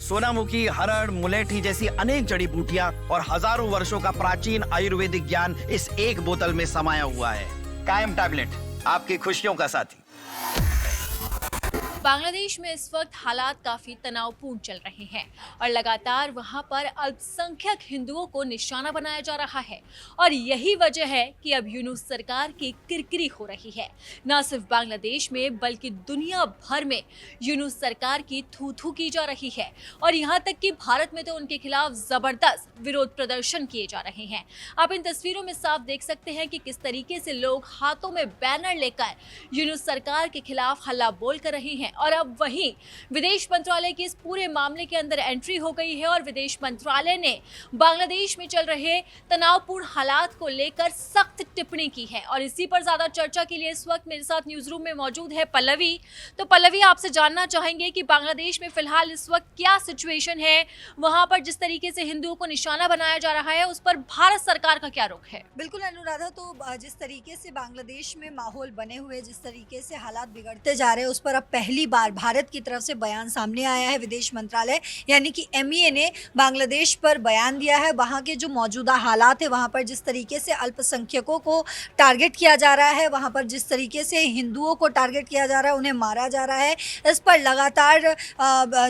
सोनामुखी, हरड़, मुलेठी जैसी अनेक जड़ी बूटियां और हजारों वर्षों का प्राचीन आयुर्वेदिक ज्ञान इस एक बोतल में समाया हुआ है। कायम टैबलेट, आपकी खुशियों का साथी। बांग्लादेश में इस वक्त हालात काफी तनावपूर्ण चल रहे हैं और लगातार वहां पर अल्पसंख्यक हिंदुओं को निशाना बनाया जा रहा है और यही वजह है कि अब यूनूस सरकार की किरकिरी हो रही है। न सिर्फ बांग्लादेश में बल्कि दुनिया भर में यूनूस सरकार की थू थू की जा रही है और यहाँ तक कि भारत में तो उनके खिलाफ जबरदस्त विरोध प्रदर्शन किए जा रहे हैं। आप इन तस्वीरों में साफ देख सकते हैं कि किस तरीके से लोग हाथों में बैनर लेकर यूनूस सरकार के खिलाफ हल्ला बोल कर रहे हैं और अब वहीं विदेश मंत्रालय की इस पूरे मामले के अंदर एंट्री हो गई है और विदेश मंत्रालय ने बांग्लादेश में चल रहे तनावपूर्ण हालात को लेकर सख्त टिप्पणी की है। और इसी पर ज्यादा चर्चा के लिए इस वक्त मेरे साथ न्यूज रूम में मौजूद है पल्लवी। तो पल्लवी, आपसे जानना चाहेंगे कि बांग्लादेश में फिलहाल इस वक्त क्या सिचुएशन है, वहां पर जिस तरीके से हिंदुओं को निशाना बनाया जा रहा है उस पर भारत सरकार का क्या रुख है? बिल्कुल अनुराधा, तो जिस तरीके से बांग्लादेश में माहौल बने हुए, जिस तरीके से हालात बिगड़ते जा रहे हैं, उस पर अब पहली बार भारत की तरफ से बयान सामने आया है। विदेश मंत्रालय यानी कि एमईए ने बांग्लादेश पर बयान दिया है। वहां के जो मौजूदा हालात है, वहां पर जिस तरीके से अल्पसंख्यकों को टारगेट किया जा रहा है, वहां पर जिस तरीके से हिंदुओं को टारगेट किया जा रहा है, उन्हें मारा जा रहा है, इस पर लगातार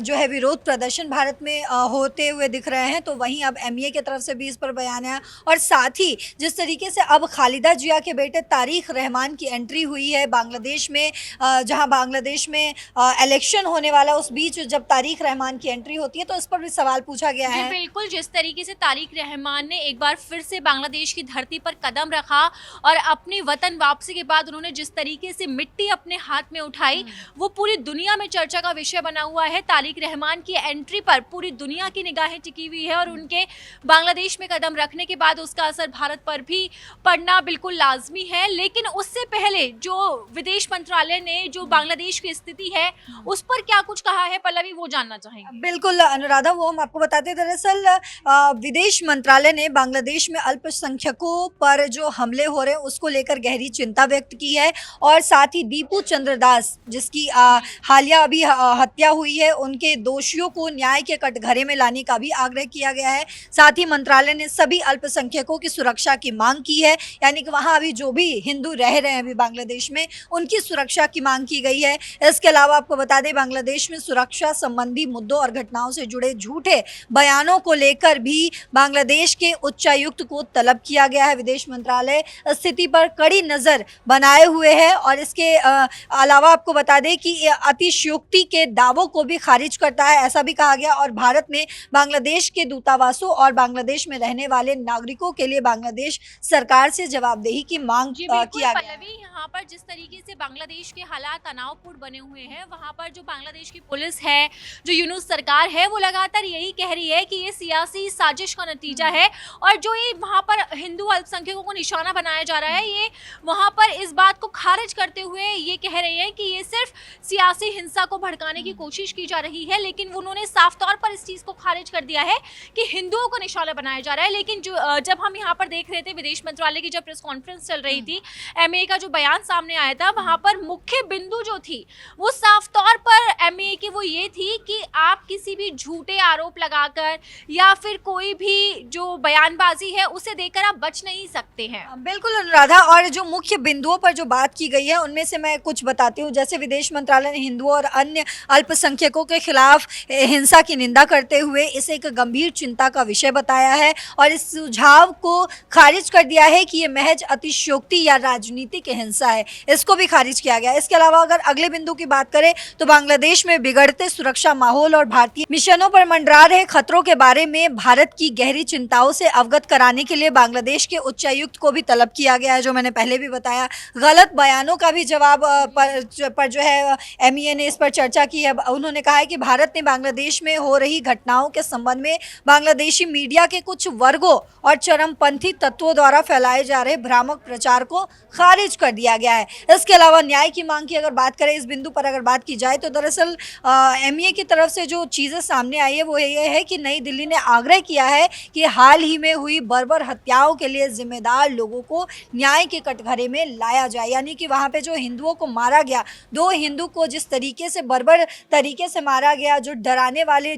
जो है विरोध प्रदर्शन भारत में होते हुए दिख रहे हैं। तो वहीं अब एमईए की तरफ से भी इस पर बयान आया और साथ ही जिस तरीके से अब खालिदा जिया के बेटे तारिक रहमान की एंट्री हुई है बांग्लादेश में, जहां बांग्लादेश में इलेक्शन होने वाला, उस बीच जब तारिक रहमान की एंट्री होती है तो इस पर भी सवाल पूछा गया है। बिल्कुल, जिस तरीके से तारिक रहमान ने एक बार फिर से बांग्लादेश की धरती पर कदम रखा और अपनी वतन वापसी के बाद उन्होंने जिस तरीके से मिट्टी अपने हाथ में उठाई, वो पूरी दुनिया में चर्चा का विषय बना हुआ है। तारिक रहमान की एंट्री पर पूरी दुनिया की निगाहें टिकी हुई है और उनके बांग्लादेश में कदम रखने के बाद उसका असर भारत पर भी पड़ना बिल्कुल लाजमी है। लेकिन उससे पहले जो विदेश मंत्रालय ने जो बांग्लादेश की स्थिति है उस पर क्या कुछ कहा है पल्लवी, वो जानना चाहेंगे। बिल्कुल अनुराधा, वो हम आपको बताते हैं। दरअसल विदेश मंत्रालय ने बांग्लादेश में अल्पसंख्यकों पर जो हमले हो रहे हैं उसको लेकर गहरी चिंता व्यक्त की है और साथ ही दीपू चंद्र दास, जिसकी हालिया अभी हत्या हुई है, उनके दोषियों को न्याय के कटघरे में लाने का भी आग्रह किया गया है। साथ ही मंत्रालय ने सभी अल्पसंख्यकों की सुरक्षा की मांग की है, यानी कि वहाँ अभी जो भी हिंदू रह रहे हैं अभी बांग्लादेश में, उनकी सुरक्षा की मांग की गई है। इसके अलावा आपको बता दें, बांग्लादेश में सुरक्षा संबंधी मुद्दों और घटनाओं से जुड़े झूठे बयानों को लेकर भी बांग्लादेश के उच्चायुक्त को तलब किया गया है। विदेश मंत्रालय स्थिति पर कड़ी नजर बनाए हुए है और इसके अलावा आपको बता दें कि अतिशयोक्ति के दावों को भी खारिज करता है, ऐसा भी कहा गया। और भारत ने बांग्लादेश के दूतावासों और बांग्लादेश में रहने वाले नागरिकों के लिए बांग्लादेश सरकार से जवाबदेही की मांग किया गया। यहाँ पर जिस तरीके से बांग्लादेश के हालात तनावपूर्ण बने हुए हैं, वहाँ पर जो बांग्लादेश की पुलिस है, जो यूनूस सरकार है, वो लगातार यही कह रही है कि ये सियासी साजिश का नतीजा है और जो ये वहाँ पर हिंदू अल्पसंख्यकों को निशाना बनाया जा रहा है, ये वहाँ पर इस बात को खारिज करते हुए ये कह रहे हैं कि ये सिर्फ सियासी हिंसा को भड़काने की कोशिश की जा रही है। लेकिन उन्होंने साफ तौर पर इस चीज़ को खारिज कर दिया है कि हिंदुओं को निशाना बनाया जा रहा है। लेकिन जो जब हम यहाँ पर देख रहे थे, विदेश मंत्रालय की जब प्रेस कॉन्फ्रेंस चल रही थी, एमए का जो बयान सामने आया था, वहाँ पर मुख्य बिंदु जो थी वो साफ तौर पर एमए की वो ये थी कि आप किसी भी झूठे आरोप लगाकर या फिर कोई भी जो बयानबाजी है उसे देकर आप बच नहीं सकते हैं। बिल्कुल अनुराधा, और जो मुख्य बिंदुओं पर जो बात की गई है उनमें से मैं कुछ बताती हूँ। जैसे विदेश मंत्रालय ने हिंदुओं और अन्य अल्पसंख्यकों के खिलाफ हिंसा की निंदा करते हुए इसे एक गंभीर चिंता का विषय बताया है और इस सुझाव को खारिज कर दिया है कि ये महज अतिशयोक्ति या राजनीतिक हिंसा है, इसको भी खारिज किया गया। इसके अलावा अगर अगले बिंदु की बात करें तो बांग्लादेश में बिगड़ते सुरक्षा माहौल और भारतीय मिशनों पर मंडरा रहे खतरों के बारे में भारत की गहरी चिंताओं से अवगत कराने के लिए बांग्लादेश के उच्चायुक्त को भी तलब किया गया है, जो मैंने पहले भी बताया। गलत बयानों का भी जवाब पर जो है एमईए ने इस पर चर्चा की है। उन्होंने कहा है कि भारत ने बांग्लादेश में हो रही घटनाओं के संबंध में बांग्लादेशी मीडिया के कुछ वर्गों और चरमपंथी तत्वों द्वारा फैलाए जा रहे भ्रामक प्रचार को खारिज कर दिया गया है। इसके अलावा न्याय की मांग की अगर बात करें, इस बिंदु पर अगर अगर बात की जाए तो दरअसल एमईए की तरफ से जो चीज़ें सामने आई है वो ये है कि नई दिल्ली ने आग्रह किया है कि हाल ही में हुई बर्बर हत्याओं के लिए जिम्मेदार लोगों को न्याय के कटघरे में लाया जाए। यानी कि वहाँ पे जो हिंदुओं को मारा गया, 2 हिंदू को जिस तरीके से बर्बर तरीके से मारा गया, जो डराने वाली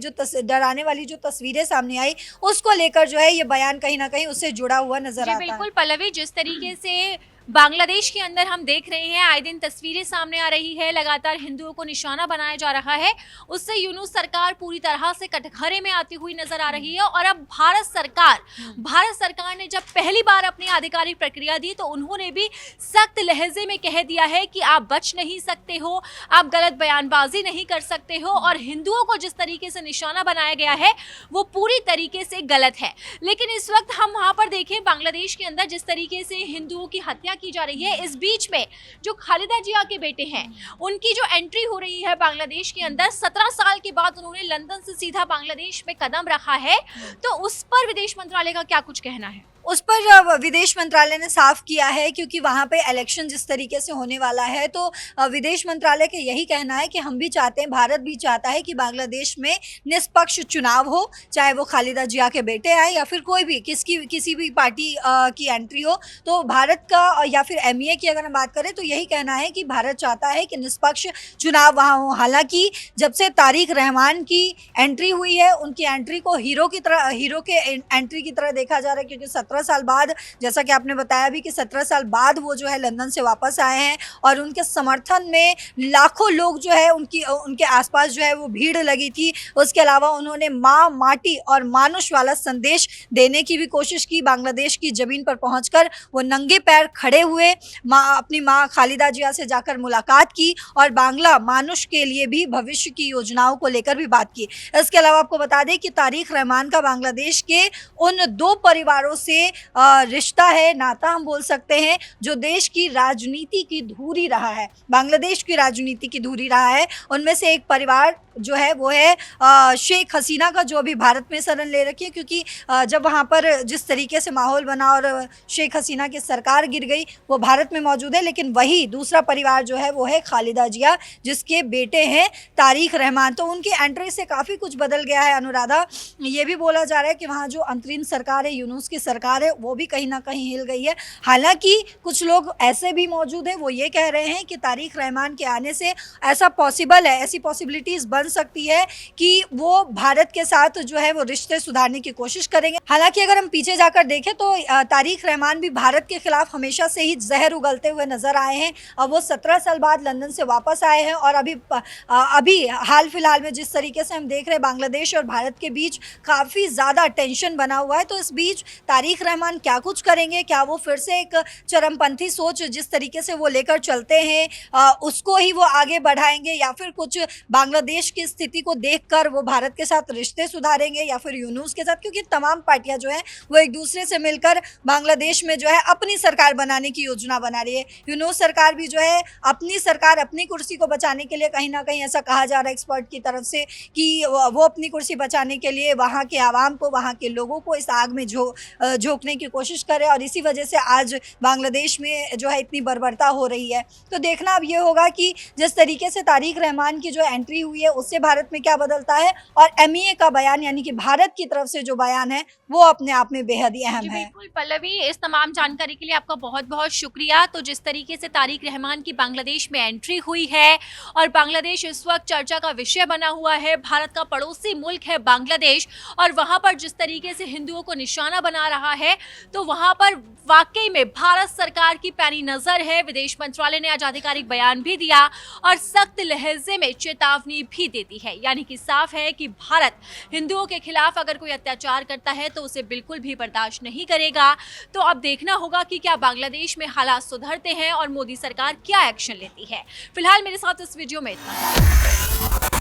जो तस्वीरें सामने आई, उसको लेकर जो है ये बयान कहीं ना कहीं उससे जुड़ा हुआ नजर जी आता है। बिल्कुल पल्लवी, जिस तरीके से बांग्लादेश के अंदर हम देख रहे हैं, आए दिन तस्वीरें सामने आ रही है, लगातार हिंदुओं को निशाना बनाया जा रहा है, उससे यूनुस सरकार पूरी तरह से कटघरे में आती हुई नजर आ रही है। और अब भारत सरकार ने जब पहली बार अपनी आधिकारिक प्रक्रिया दी तो उन्होंने भी सख्त लहजे में कह दिया है कि आप बच नहीं सकते हो, आप गलत बयानबाजी नहीं कर सकते हो, और हिंदुओं को जिस तरीके से निशाना बनाया गया है वो पूरी तरीके से गलत है। लेकिन इस वक्त हम वहां पर देखें, बांग्लादेश के अंदर जिस तरीके से हिंदुओं की हत्या की जा रही है, इस बीच में जो खालिदा जिया के बेटे हैं उनकी जो एंट्री हो रही है बांग्लादेश के अंदर, 17 साल के बाद उन्होंने लंदन से सीधा बांग्लादेश में कदम रखा है, तो उस पर विदेश मंत्रालय का क्या कुछ कहना है? उस पर विदेश मंत्रालय ने साफ किया है, क्योंकि वहाँ पे इलेक्शन जिस तरीके से होने वाला है, तो विदेश मंत्रालय का यही कहना है कि हम भी चाहते हैं, भारत भी चाहता है कि बांग्लादेश में निष्पक्ष चुनाव हो, चाहे वो खालिदा जिया के बेटे आए या फिर कोई भी किसी भी पार्टी की एंट्री हो। तो भारत का या फिर एमईए की अगर हम बात करें तो यही कहना है कि भारत चाहता है कि निष्पक्ष चुनाव वहाँ हो। हालांकि जब से तारिक रहमान की एंट्री हुई है, उनकी एंट्री को हीरो के एंट्री की तरह देखा जा रहा है, क्योंकि 17 साल बाद, जैसा कि आपने बताया भी कि 17 साल बाद वो जो है लंदन से वापस आए हैं, और उनके समर्थन में लाखों लोग जो है उनके आसपास जो है वो भीड़ लगी थी। उसके अलावा उन्होंने माँ, माटी और मानुष वाला संदेश देने की भी कोशिश की। बांग्लादेश की जमीन पर पहुंचकर वो नंगे पैर खड़े हुए, अपनी माँ खालिदा जिया से जाकर मुलाकात की और बांग्ला मानुष के लिए भी भविष्य की योजनाओं को लेकर भी बात की। इसके अलावा आपको बता दें कि तारिक रहमान का बांग्लादेश के उन 2 परिवारों से रिश्ता है, नाता हम बोल सकते हैं, जो देश की राजनीति की धूरी रहा है, बांग्लादेश की राजनीति की धूरी रहा है। उनमें से एक परिवार जो है वो है शेख हसीना का, जो अभी भारत में शरण ले रखी है, क्योंकि जब वहाँ पर जिस तरीके से माहौल बना और शेख हसीना की सरकार गिर गई, वो भारत में मौजूद है। लेकिन वही दूसरा परिवार जो है वो है खालिदा जिया, जिसके बेटे हैं तारिक रहमान। तो उनकी एंट्री से काफ़ी कुछ बदल गया है अनुराधा। ये भी बोला जा रहा है कि वहाँ जो अंतरिम सरकार है, यूनुस की सरकार है, वो भी कहीं ना कहीं हिल गई है। हालांकि कुछ लोग ऐसे भी मौजूद हैं, वो ये कह रहे हैं कि तारिक रहमान के आने से ऐसा पॉसिबल है, ऐसी पॉसिबिलिटीज़ बन सकती है कि वो भारत के साथ जो है वो रिश्ते सुधारने की कोशिश करेंगे। हालांकि अगर हम पीछे जाकर देखें तो तारिक रहमान भी भारत के खिलाफ हमेशा से ही जहर उगलते हुए नजर आए हैं। अब वो 17 साल बाद लंदन से वापस आए हैं, और अभी हाल फिलहाल में जिस तरीके से हम देख रहे हैं बांग्लादेश और भारत के बीच काफ़ी ज़्यादा टेंशन बना हुआ है। तो इस बीच तारिक रहमान क्या कुछ करेंगे, क्या वो फिर से एक चरमपंथी सोच जिस तरीके से वो लेकर चलते हैं उसको ही वो आगे बढ़ाएंगे, या फिर कुछ बांग्लादेश की स्थिति को देखकर वो भारत के साथ रिश्ते सुधारेंगे, या फिर यूनुस के साथ, क्योंकि तमाम पार्टियां जो हैं वो एक दूसरे से मिलकर बांग्लादेश में जो है अपनी सरकार बनाने की योजना बना रही है। यूनुस सरकार भी जो है अपनी सरकार, अपनी कुर्सी को बचाने के लिए, कहीं ना कहीं ऐसा कहा जा रहा है एक्सपर्ट की तरफ से कि वो अपनी कुर्सी बचाने के लिए वहाँ के आवाम को, वहाँ के लोगों को इस आग में झोंकने की कोशिश करे, और इसी वजह से आज बांग्लादेश में जो है इतनी बर्बरता हो रही है। तो देखना अब ये होगा कि जिस तरीके से तारिक रहमान की जो एंट्री हुई है उससे भारत में क्या बदलता है, और एमईए का बयान यानी कि भारत की तरफ से जो बयान है वो अपने आप में बेहद ही अहम है। बिल्कुल पल्लवी, इस तमाम जानकारी के लिए आपका बहुत बहुत शुक्रिया। तो जिस तरीके से तारिक रहमान की बांग्लादेश में एंट्री हुई है, और बांग्लादेश इस वक्त चर्चा का विषय बना हुआ है, भारत का पड़ोसी मुल्क है बांग्लादेश, और वहां पर जिस तरीके से हिंदुओं को निशाना बना रहा है, तो वहां पर वाकई में भारत सरकार की पैनी नजर है। विदेश मंत्रालय ने आज आधिकारिक बयान भी दिया और सख्त लहजे में चेतावनी भी देती है, यानी कि साफ है कि भारत हिंदुओं के खिलाफ अगर कोई अत्याचार करता है तो उसे बिल्कुल भी बर्दाश्त नहीं करेगा। तो अब देखना होगा कि क्या बांग्लादेश में हालात सुधरते हैं और मोदी सरकार क्या एक्शन लेती है। फिलहाल मेरे साथ इस वीडियो में इतना ही।